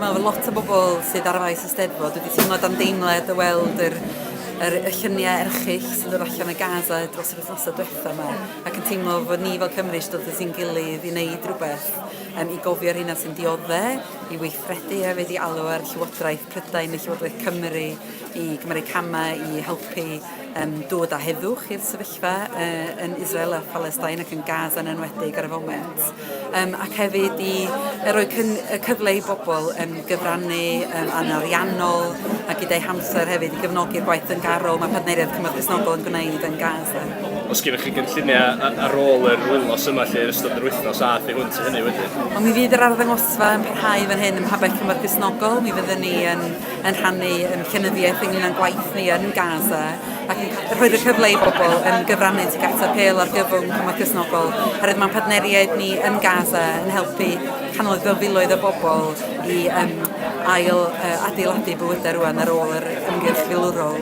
meddwl lot o bobl sydd ar faes y Steddfod wedi teimlo dan deimlad o weld y lluniau erchyll sy'n dod allan y Gaza dros yr wythnosau diwethaf yma, ac yn teimlo fod ni fel Cymru eisiau dod at ein gilydd i wneud rhywbeth i gofio'r hynna sy'n dioddau, i weithredu hefyd i alw ar Llywodraeth Prydain neu Llywodraeth Cymru i gymryd camau i helpu dod â heddwch i'r sefyllfa yn Israel a Palestine ac yn Gaza yn enwedig ar y foment. Ac hefyd i roi cyfle i bobl gyfrannu anariannol ac i deu hamser hefyd i gefnogi'r gwaith yn garol mae Partneriaeth Cymorth Cristnogol yn gwneud yn Gaza. Os gennych chi gynlluniau ar ôl yr wylos yma lle yr ystod yr wythnos a thi hwnt i hynny wedyn? Ond mi fydd yr arddangosfa yn parhau fan hyn ym Mhabell Cymorth Cristnogol, mi fyddwn ni yn rhannu llenyddiaeth ynglyn â'n gwaith ni yn Gaza ac yn rhoi'r cyfle i bobl gyfrannu tuag at apêl ar gyfwng Cymorth Cristnogol oherwydd mae'n partneriaid ni yn Gaza yn helpu cannoedd o filoedd o bobl i ail adeiladu bywydau rwan ar ôl yr ymgyrch filwrol